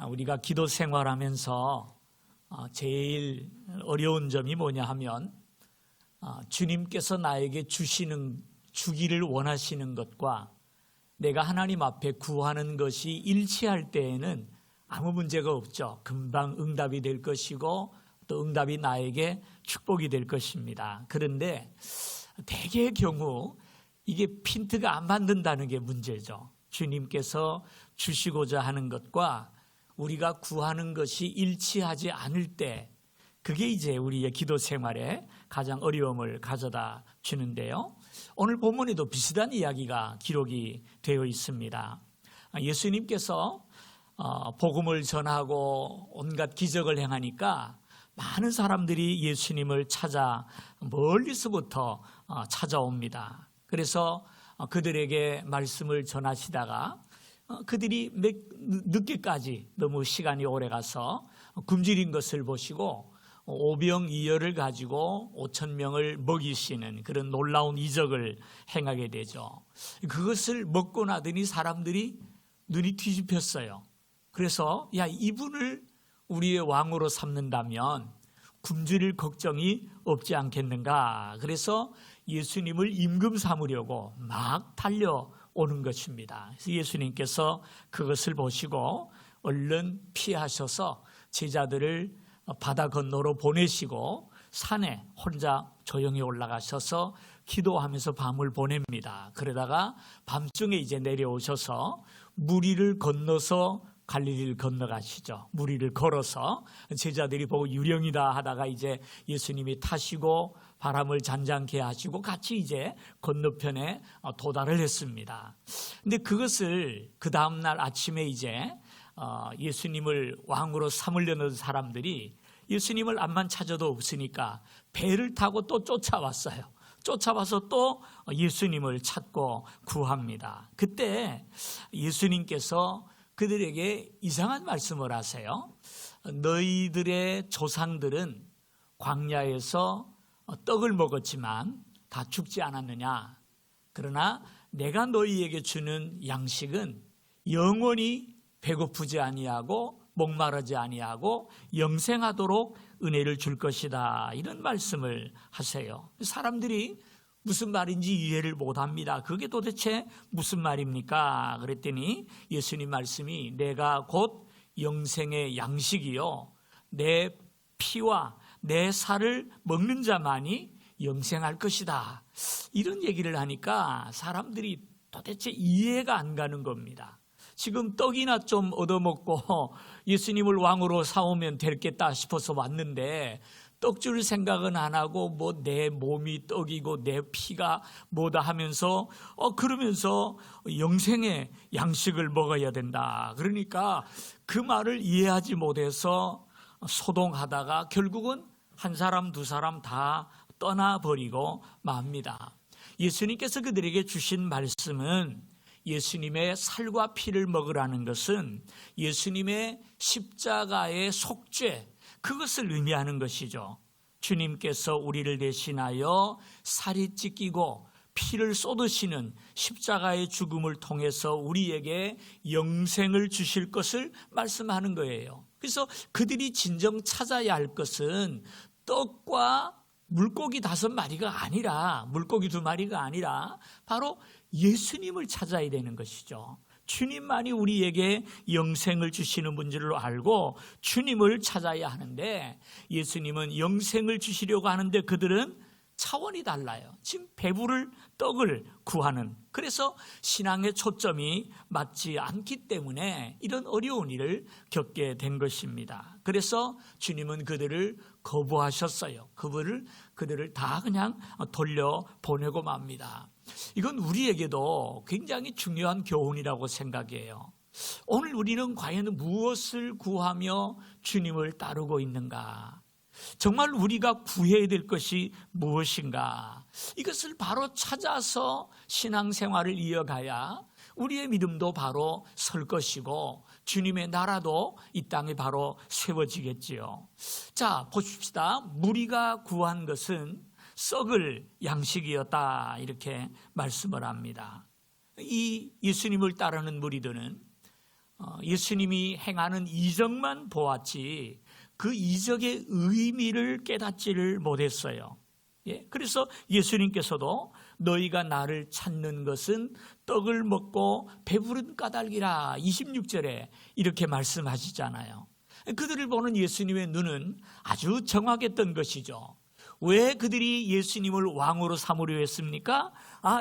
우리가 기도 생활하면서 제일 어려운 점이 뭐냐 하면 주님께서 나에게 주기를 원하시는 것과 내가 하나님 앞에 구하는 것이 일치할 때에는 아무 문제가 없죠. 금방 응답이 될 것이고 또 응답이 나에게 축복이 될 것입니다. 그런데 대개의 경우 이게 핀트가 안 맞는다는 게 문제죠. 주님께서 주시고자 하는 것과 우리가 구하는 것이 일치하지 않을 때 그게 이제 우리의 기도 생활에 가장 어려움을 가져다 주는데요. 오늘 본문에도 비슷한 이야기가 기록이 되어 있습니다. 예수님께서 복음을 전하고 온갖 기적을 행하니까 많은 사람들이 예수님을 찾아 멀리서부터 찾아옵니다. 그래서 그들에게 말씀을 전하시다가 그들이 늦게까지 너무 시간이 오래 가서 굶주린 것을 보시고 오병이어를 가지고 5,000명을 먹이시는 그런 놀라운 이적을 행하게 되죠. 그것을 먹고 나더니 사람들이 눈이 뒤집혔어요. 그래서 이분을 우리의 왕으로 삼는다면 굶주릴 걱정이 없지 않겠는가. 그래서 예수님을 임금 삼으려고 막 달려오는 것입니다. 그래서 예수님께서 그것을 보시고 얼른 피하셔서 제자들을 바다 건너로 보내시고 산에 혼자 조용히 올라가셔서 기도하면서 밤을 보냅니다. 그러다가 밤중에 이제 내려오셔서 무리를 건너서 갈릴리를 건너가시죠. 무리를 걸어서 제자들이 보고 유령이다 하다가 이제 예수님이 타시고 바람을 잔잔케 하시고 같이 이제 건너편에 도달을 했습니다. 근데 그것을 그 다음날 아침에 이제 예수님을 왕으로 삼으려는 사람들이 예수님을 앞만 찾아도 없으니까 배를 타고 또 쫓아왔어요. 쫓아와서 또 예수님을 찾고 구합니다. 그때 예수님께서 그들에게 이상한 말씀을 하세요. 너희들의 조상들은 광야에서 떡을 먹었지만 다 죽지 않았느냐? 그러나 내가 너희에게 주는 양식은 영원히 배고프지 아니하고 목마르지 아니하고 영생하도록 은혜를 줄 것이다. 이런 말씀을 하세요. 사람들이 무슨 말인지 이해를 못합니다. 그게 도대체 무슨 말입니까? 그랬더니 예수님 말씀이 내가 곧 영생의 양식이요 내 피와 내 살을 먹는 자만이 영생할 것이다. 이런 얘기를 하니까 사람들이 도대체 이해가 안 가는 겁니다. 지금 떡이나 좀 얻어먹고 예수님을 왕으로 삼으면 되겠다 싶어서 왔는데 떡 줄 생각은 안 하고 뭐 내 몸이 떡이고 내 피가 뭐다 하면서 그러면서 영생의 양식을 먹어야 된다. 그러니까 그 말을 이해하지 못해서 소동하다가 결국은 한 사람 두 사람 다 떠나버리고 맙니다. 예수님께서 그들에게 주신 말씀은 예수님의 살과 피를 먹으라는 것은 예수님의 십자가의 속죄, 그것을 의미하는 것이죠. 주님께서 우리를 대신하여 살이 찢기고 피를 쏟으시는 십자가의 죽음을 통해서 우리에게 영생을 주실 것을 말씀하는 거예요. 그래서 그들이 진정 찾아야 할 것은 떡과 물고기 5마리가 아니라, 물고기 2마리가 아니라 바로 예수님을 찾아야 되는 것이죠. 주님만이 우리에게 영생을 주시는 분들을 알고 주님을 찾아야 하는데 예수님은 영생을 주시려고 하는데 그들은 차원이 달라요. 지금 배부를 떡을 구하는, 그래서 신앙의 초점이 맞지 않기 때문에 이런 어려운 일을 겪게 된 것입니다. 그래서 주님은 그들을 거부하셨어요. 그들을 다 그냥 돌려보내고 맙니다. 이건 우리에게도 굉장히 중요한 교훈이라고 생각해요. 오늘 우리는 과연 무엇을 구하며 주님을 따르고 있는가? 정말 우리가 구해야 될 것이 무엇인가? 이것을 바로 찾아서 신앙생활을 이어가야 우리의 믿음도 바로 설 것이고 주님의 나라도 이 땅에 바로 세워지겠지요. 자, 보십시다. 무리가 구한 것은 썩을 양식이었다, 이렇게 말씀을 합니다. 이 예수님을 따르는 무리들은 예수님이 행하는 이적만 보았지 그 이적의 의미를 깨닫지를 못했어요. 그래서 예수님께서도 너희가 나를 찾는 것은 떡을 먹고 배부른 까닭이라 26절에 이렇게 말씀하시잖아요. 그들을 보는 예수님의 눈은 아주 정확했던 것이죠. 왜 그들이 예수님을 왕으로 삼으려 했습니까?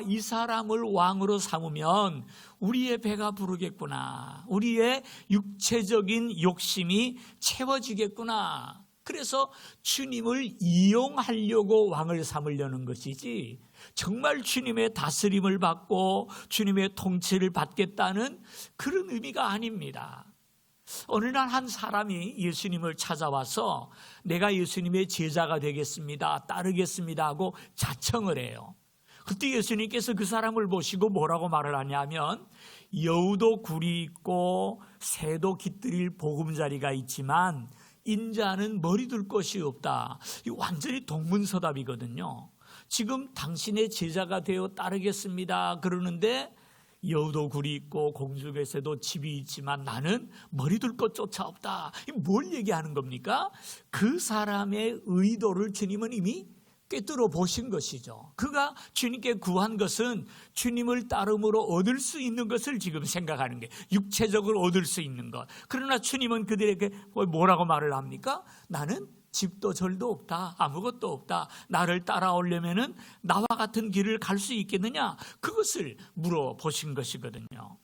이 사람을 왕으로 삼으면 우리의 배가 부르겠구나. 우리의 육체적인 욕심이 채워지겠구나. 그래서 주님을 이용하려고 왕을 삼으려는 것이지 정말 주님의 다스림을 받고 주님의 통치를 받겠다는 그런 의미가 아닙니다. 어느 날 한 사람이 예수님을 찾아와서 내가 예수님의 제자가 되겠습니다, 따르겠습니다 하고 자청을 해요. 그때 예수님께서 그 사람을 보시고 뭐라고 말을 하냐면 여우도 굴이 있고 새도 깃들일 보금자리가 있지만 인자는 머리 둘 것이 없다. 이 완전히 동문서답이거든요. 지금 당신의 제자가 되어 따르겠습니다 그러는데 여우도 굴이 있고 공중에서도 집이 있지만 나는 머리 둘 것조차 없다. 뭘 얘기하는 겁니까? 그 사람의 의도를 주님은 이미 꿰뚫어 보신 것이죠. 그가 주님께 구한 것은 주님을 따름으로 얻을 수 있는 것을 지금 생각하는 게 육체적으로 얻을 수 있는 것. 그러나 주님은 그들에게 뭐라고 말을 합니까? 나는 집도 절도 없다. 아무것도 없다. 나를 따라오려면은 나와 같은 길을 갈 수 있겠느냐? 그것을 물어보신 것이거든요.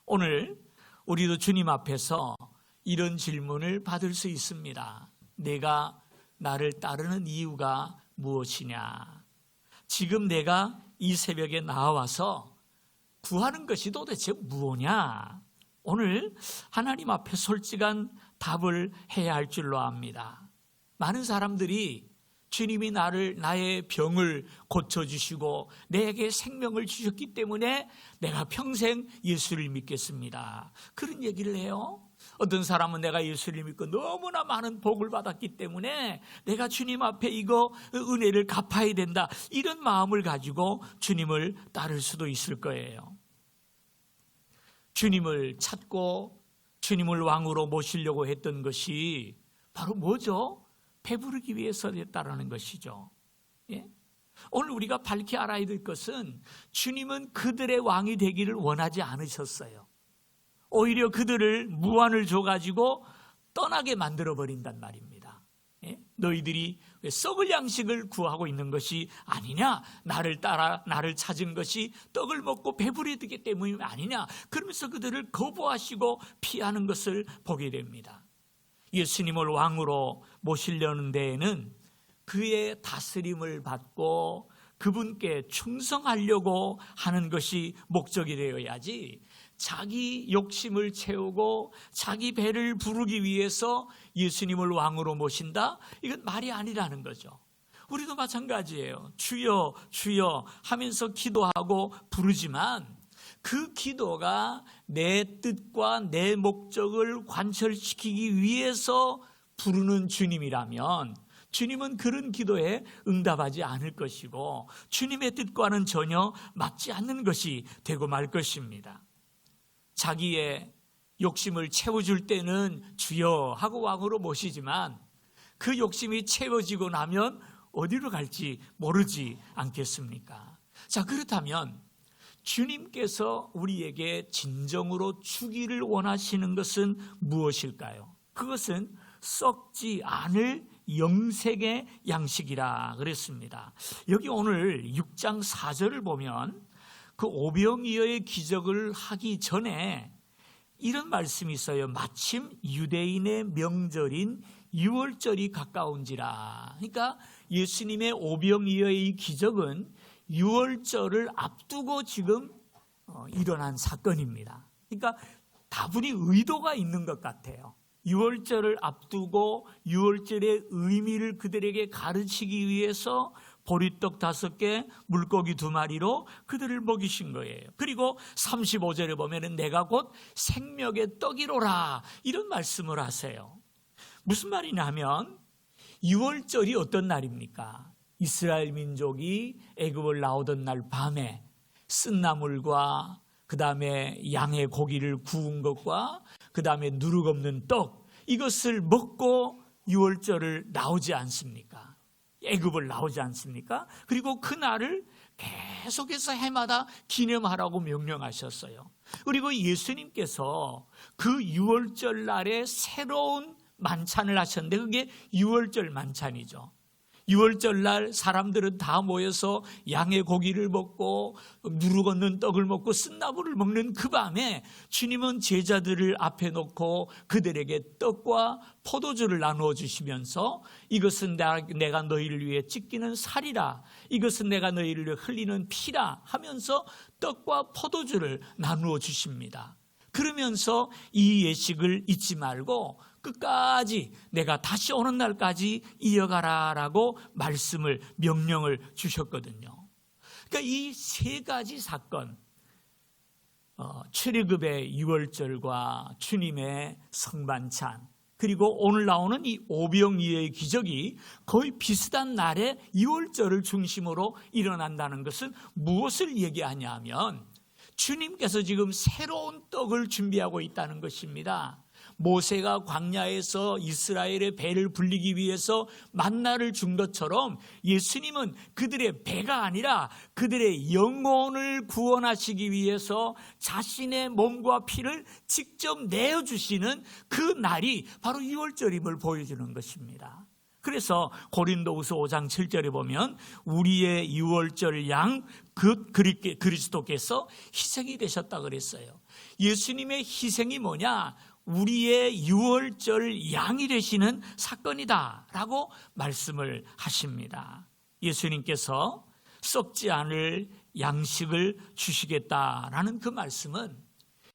오늘 우리도 주님 앞에서 이런 질문을 받을 수 있습니다. 내가 나를 따르는 이유가 무엇이냐? 지금 내가 이 새벽에 나와서 구하는 것이 도대체 무엇이냐? 오늘 하나님 앞에 솔직한 답을 해야 할 줄로 압니다. 많은 사람들이 주님이 나의 병을 고쳐주시고 내게 생명을 주셨기 때문에 내가 평생 예수를 믿겠습니다. 그런 얘기를 해요. 어떤 사람은 내가 예수를 믿고 너무나 많은 복을 받았기 때문에 내가 주님 앞에 이거 은혜를 갚아야 된다. 이런 마음을 가지고 주님을 따를 수도 있을 거예요. 주님을 찾고 주님을 왕으로 모시려고 했던 것이 바로 뭐죠? 배부르기 위해서였다라는 것이죠. 오늘 우리가 밝히 알아야 될 것은 주님은 그들의 왕이 되기를 원하지 않으셨어요. 오히려 그들을 무한을 줘가지고 떠나게 만들어버린단 말입니다. 너희들이 왜 썩을 양식을 구하고 있는 것이 아니냐? 나를 따라 나를 찾은 것이 떡을 먹고 배부르기 때문이 아니냐? 그러면서 그들을 거부하시고 피하는 것을 보게 됩니다. 예수님을 왕으로 모시려는 데에는 그의 다스림을 받고 그분께 충성하려고 하는 것이 목적이 되어야지 자기 욕심을 채우고 자기 배를 부르기 위해서 예수님을 왕으로 모신다? 이건 말이 아니라는 거죠. 우리도 마찬가지예요. 주여 주여 하면서 기도하고 부르지만 그 기도가 내 뜻과 내 목적을 관철시키기 위해서 부르는 주님이라면 주님은 그런 기도에 응답하지 않을 것이고 주님의 뜻과는 전혀 맞지 않는 것이 되고 말 것입니다. 자기의 욕심을 채워줄 때는 주여 하고 왕으로 모시지만 그 욕심이 채워지고 나면 어디로 갈지 모르지 않겠습니까? 자, 그렇다면 주님께서 우리에게 진정으로 주기를 원하시는 것은 무엇일까요? 그것은 썩지 않을 영생의 양식이라 그랬습니다. 여기 오늘 6장 4절을 보면 그 오병이어의 기적을 하기 전에 이런 말씀이 있어요. 마침 유대인의 명절인 유월절이 가까운지라. 그러니까 예수님의 오병이어의 이 기적은 유월절을 앞두고 지금 일어난 사건입니다. 그러니까 다분히 의도가 있는 것 같아요. 유월절을 앞두고 유월절의 의미를 그들에게 가르치기 위해서 보리떡 5개, 물고기 2마리로 그들을 먹이신 거예요. 그리고 35절에 보면은 내가 곧 생명의 떡이로라 이런 말씀을 하세요. 무슨 말이냐 하면 유월절이 어떤 날입니까? 이스라엘 민족이 애굽을 나오던 날 밤에 쓴나물과 그 다음에 양의 고기를 구운 것과 그 다음에 누룩 없는 떡, 이것을 먹고 유월절을 나오지 않습니까? 애굽을 나오지 않습니까? 그리고 그 날을 계속해서 해마다 기념하라고 명령하셨어요. 그리고 예수님께서 그 유월절 날에 새로운 만찬을 하셨는데 그게 유월절 만찬이죠. 유월절 날 사람들은 다 모여서 양의 고기를 먹고 누룩 없는 떡을 먹고 쓴나물을 먹는 그 밤에 주님은 제자들을 앞에 놓고 그들에게 떡과 포도주를 나누어 주시면서 이것은 내가 너희를 위해 찢기는 살이라, 이것은 내가 너희를 위해 흘리는 피라 하면서 떡과 포도주를 나누어 주십니다. 그러면서 이 예식을 잊지 말고 끝까지 내가 다시 오는 날까지 이어가라라고 명령을 주셨거든요. 그러니까 이 세 가지 사건, 출애굽의 유월절과 주님의 성만찬, 그리고 오늘 나오는 이 오병이어의 기적이 거의 비슷한 날에 유월절을 중심으로 일어난다는 것은 무엇을 얘기하냐 하면 주님께서 지금 새로운 떡을 준비하고 있다는 것입니다. 모세가 광야에서 이스라엘의 배를 불리기 위해서 만나를 준 것처럼 예수님은 그들의 배가 아니라 그들의 영혼을 구원하시기 위해서 자신의 몸과 피를 직접 내어주시는 그 날이 바로 유월절임을 보여주는 것입니다. 그래서 고린도후서 5장 7절에 보면 우리의 유월절 양 그리스도께서 희생이 되셨다 그랬어요. 예수님의 희생이 뭐냐? 우리의 유월절 양이 되시는 사건이다라고 말씀을 하십니다. 예수님께서 썩지 않을 양식을 주시겠다라는 그 말씀은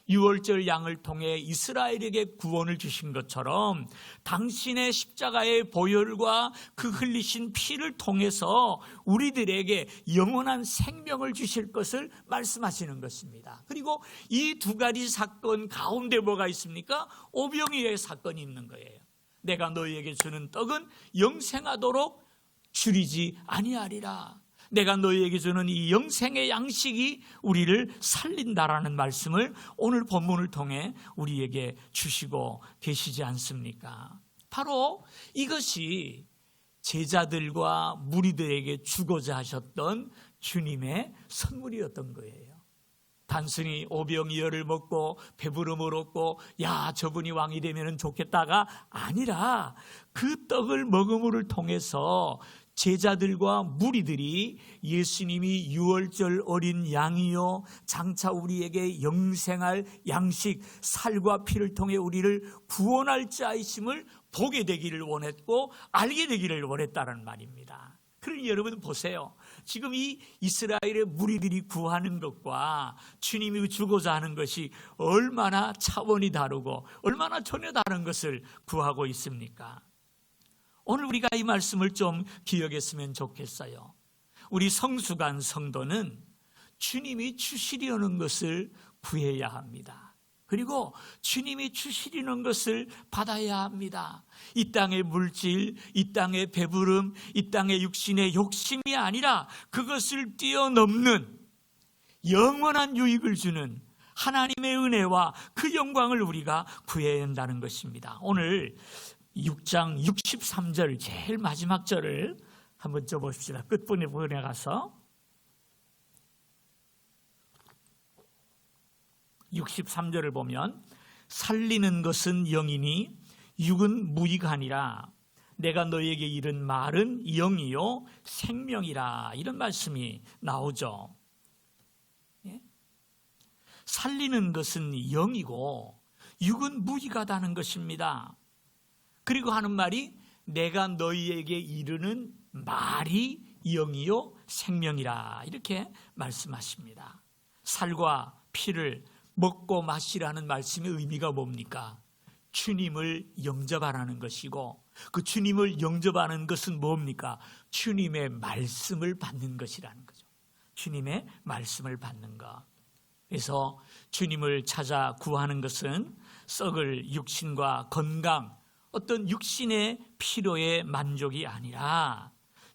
유월절 양을 통해 이스라엘에게 구원을 주신 것처럼 당신의 십자가의 보혈과 그 흘리신 피를 통해서 우리들에게 영원한 생명을 주실 것을 말씀하시는 것입니다. 그리고 이 두 가지 사건 가운데 뭐가 있습니까? 오병이어의 사건이 있는 거예요. 내가 너희에게 주는 떡은 영생하도록 줄이지 아니하리라. 내가 너희에게 주는 이 영생의 양식이 우리를 살린다라는 말씀을 오늘 본문을 통해 우리에게 주시고 계시지 않습니까? 바로 이것이 제자들과 무리들에게 주고자 하셨던 주님의 선물이었던 거예요. 단순히 오병이어를 먹고 배부름을 얻고 야 저분이 왕이 되면 좋겠다가 아니라 그 떡을 먹음을 통해서 제자들과 무리들이 예수님이 유월절 어린 양이요 장차 우리에게 영생할 양식 살과 피를 통해 우리를 구원할 자이심을 보게 되기를 원했고 알게 되기를 원했다는 말입니다. 그러니 여러분 보세요. 지금 이 이스라엘의 무리들이 구하는 것과 주님이 주고자 하는 것이 얼마나 차원이 다르고 얼마나 전혀 다른 것을 구하고 있습니까? 오늘 우리가 이 말씀을 좀 기억했으면 좋겠어요. 우리 성수간 성도는 주님이 주시려는 것을 구해야 합니다. 그리고 주님이 주시려는 것을 받아야 합니다. 이 땅의 물질, 이 땅의 배부름, 이 땅의 육신의 욕심이 아니라 그것을 뛰어넘는 영원한 유익을 주는 하나님의 은혜와 그 영광을 우리가 구해야 한다는 것입니다. 오늘 6장 63절 제일 마지막 절을 한번 쪄보십시다. 끝부분에 가서 63절을 보면 살리는 것은 영이니 육은 무익하니라. 내가 너에게 이른 말은 영이요 생명이라. 이런 말씀이 나오죠. 살리는 것은 영이고 육은 무익하다는 것입니다. 그리고 하는 말이 내가 너희에게 이르는 말이 영이요 생명이라 이렇게 말씀하십니다. 살과 피를 먹고 마시라는 말씀의 의미가 뭡니까? 주님을 영접하라는 것이고 그 주님을 영접하는 것은 뭡니까? 주님의 말씀을 받는 것이라는 거죠. 주님의 말씀을 받는 것. 그래서 주님을 찾아 구하는 것은 썩을 육신과 건강, 어떤 육신의 필요의 만족이 아니라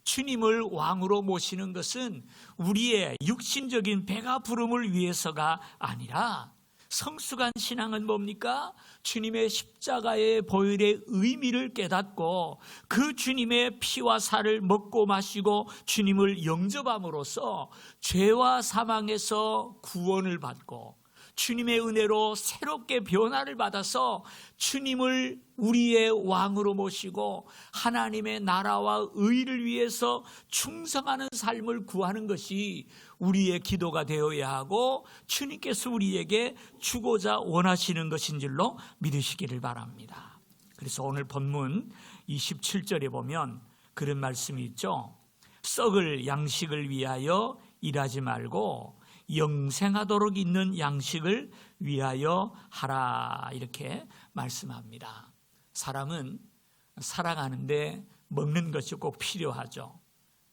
주님을 왕으로 모시는 것은 우리의 육신적인 배가 부름을 위해서가 아니라 성숙한 신앙은 뭡니까? 주님의 십자가의 보혈의 의미를 깨닫고 그 주님의 피와 살을 먹고 마시고 주님을 영접함으로써 죄와 사망에서 구원을 받고 주님의 은혜로 새롭게 변화를 받아서 주님을 우리의 왕으로 모시고 하나님의 나라와 의를 위해서 충성하는 삶을 구하는 것이 우리의 기도가 되어야 하고 주님께서 우리에게 주고자 원하시는 것인 줄로 믿으시기를 바랍니다. 그래서 오늘 본문 27절에 보면 그런 말씀이 있죠. 썩을 양식을 위하여 일하지 말고 영생하도록 있는 양식을 위하여 하라, 이렇게 말씀합니다. 사람은 살아가는데 먹는 것이 꼭 필요하죠.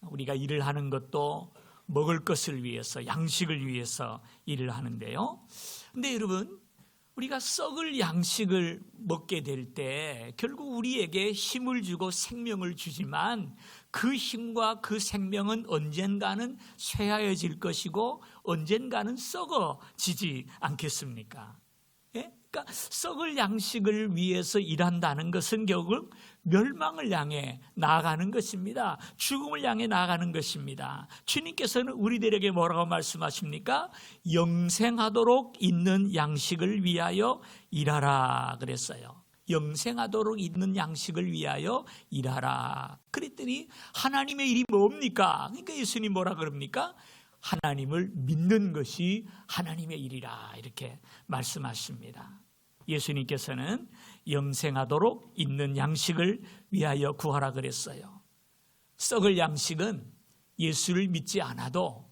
우리가 일을 하는 것도 먹을 것을 위해서, 양식을 위해서 일을 하는데요. 근데 여러분, 우리가 썩을 양식을 먹게 될 때 결국 우리에게 힘을 주고 생명을 주지만 그 힘과 그 생명은 언젠가는 쇠하여질 것이고 언젠가는 썩어지지 않겠습니까? 예? 그러니까 썩을 양식을 위해서 일한다는 것은 결국 멸망을 향해 나아가는 것입니다. 죽음을 향해 나아가는 것입니다. 주님께서는 우리들에게 뭐라고 말씀하십니까? 영생하도록 있는 양식을 위하여 일하라 그랬어요. 영생하도록 있는 양식을 위하여 일하라. 그랬더니 하나님의 일이 뭡니까? 그러니까 예수님 뭐라 그럽니까? 하나님을 믿는 것이 하나님의 일이라, 이렇게 말씀하십니다. 예수님께서는 영생하도록 있는 양식을 위하여 구하라 그랬어요. 썩을 양식은 예수를 믿지 않아도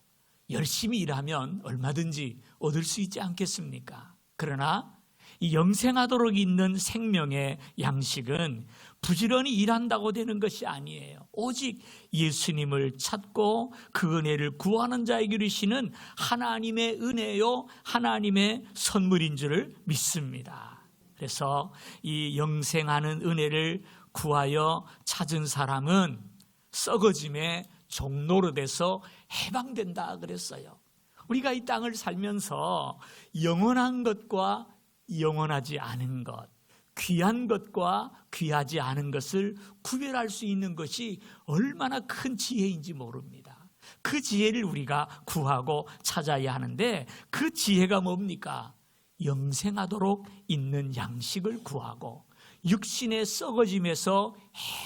열심히 일하면 얼마든지 얻을 수 있지 않겠습니까? 그러나 이 영생하도록 있는 생명의 양식은 부지런히 일한다고 되는 것이 아니에요. 오직 예수님을 찾고 그 은혜를 구하는 자에게 주시는 하나님의 은혜요, 하나님의 선물인 줄을 믿습니다. 그래서 이 영생하는 은혜를 구하여 찾은 사람은 썩어짐의 종로로 돼서 해방된다 그랬어요. 우리가 이 땅을 살면서 영원한 것과 영원하지 않은 것, 귀한 것과 귀하지 않은 것을 구별할 수 있는 것이 얼마나 큰 지혜인지 모릅니다. 그 지혜를 우리가 구하고 찾아야 하는데 그 지혜가 뭡니까? 영생하도록 있는 양식을 구하고 육신의 썩어짐에서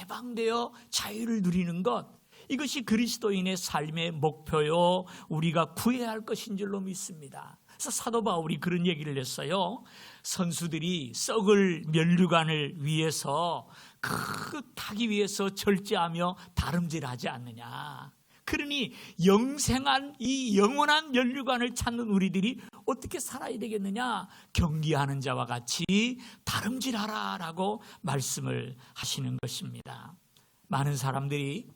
해방되어 자유를 누리는 것, 이것이 그리스도인의 삶의 목표요, 우리가 구해야 할 것인 줄로 믿습니다. 그래서 사도 바울이 그런 얘기를 했어요. 선수들이 썩을 면류관을 위해서 타기 위해서 절제하며 다름질하지 않느냐. 그러니 영생한 이 영원한 면류관을 찾는 우리들이 어떻게 살아야 되겠느냐? 경기하는 자와 같이 다름질하라라고 말씀을 하시는 것입니다. 많은 사람들이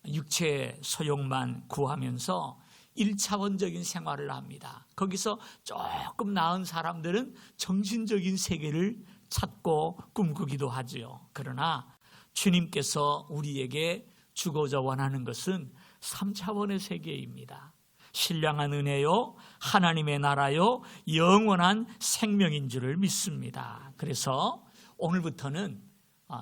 육체 소욕만 구하면서 1차원적인 생활을 합니다. 거기서 조금 나은 사람들은 정신적인 세계를 찾고 꿈꾸기도 하지요. 그러나 주님께서 우리에게 주고자 원하는 것은 3차원의 세계입니다. 신령한 은혜요, 하나님의 나라요, 영원한 생명인 줄을 믿습니다. 그래서 오늘부터는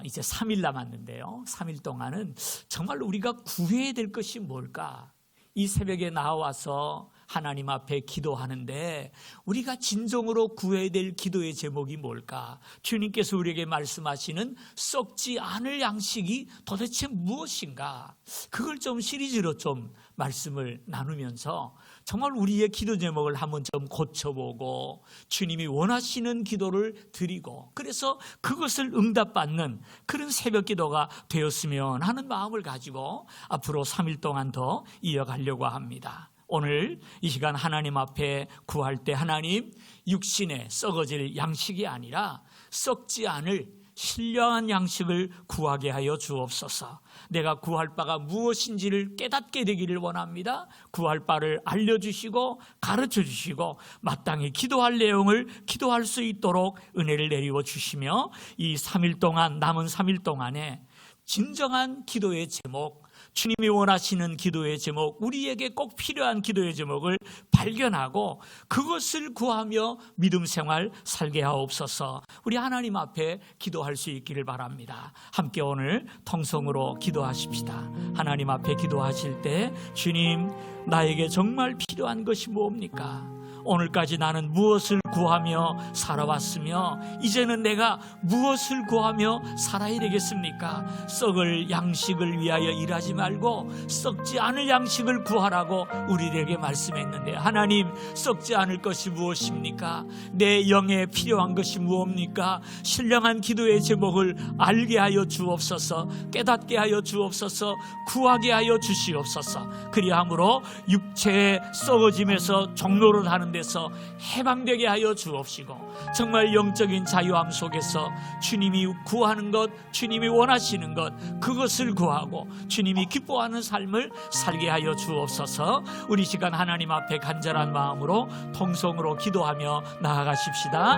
이제 3일 남았는데요. 3일 동안은 정말 우리가 구해야 될 것이 뭘까? 이 새벽에 나와서 하나님 앞에 기도하는데 우리가 진정으로 구해야 될 기도의 제목이 뭘까? 주님께서 우리에게 말씀하시는 썩지 않을 양식이 도대체 무엇인가? 그걸 좀 시리즈로 좀 말씀을 나누면서 정말 우리의 기도 제목을 한번 좀 고쳐보고 주님이 원하시는 기도를 드리고 그래서 그것을 응답받는 그런 새벽 기도가 되었으면 하는 마음을 가지고 앞으로 3일 동안 더 이어가려고 합니다. 오늘 이 시간 하나님 앞에 구할 때 하나님, 육신에 썩어질 양식이 아니라 썩지 않을 신령한 양식을 구하게 하여 주옵소서. 내가 구할 바가 무엇인지를 깨닫게 되기를 원합니다. 구할 바를 알려주시고 가르쳐 주시고 마땅히 기도할 내용을 기도할 수 있도록 은혜를 내리워 주시며 이 3일 동안, 남은 3일 동안에 진정한 기도의 제목, 주님이 원하시는 기도의 제목, 우리에게 꼭 필요한 기도의 제목을 발견하고 그것을 구하며 믿음 생활 살게 하옵소서. 우리 하나님 앞에 기도할 수 있기를 바랍니다. 함께 오늘 통성으로 기도하십시다. 하나님 앞에 기도하실 때 주님, 나에게 정말 필요한 것이 뭡니까? 오늘까지 나는 무엇을 구하며 살아왔으며 이제는 내가 무엇을 구하며 살아야 되겠습니까? 썩을 양식을 위하여 일하지 말고 썩지 않을 양식을 구하라고 우리에게 말씀했는데, 하나님, 썩지 않을 것이 무엇입니까? 내 영에 필요한 것이 무엇입니까? 신령한 기도의 제목을 알게 하여 주옵소서. 깨닫게 하여 주옵소서. 구하게 하여 주시옵소서. 그리함으로 육체의 썩어짐에서 종로를 하는 데서 해방되게 하여 주옵시고, 정말 영적인 자유함 속에서 주님이 구하는 것, 주님이 원하시는 것, 그것을 구하고 주님이 기뻐하는 삶을 살게 하여 주옵소서. 우리 시간 하나님 앞에 간절한 마음으로 통성으로 기도하며 나아가십시다.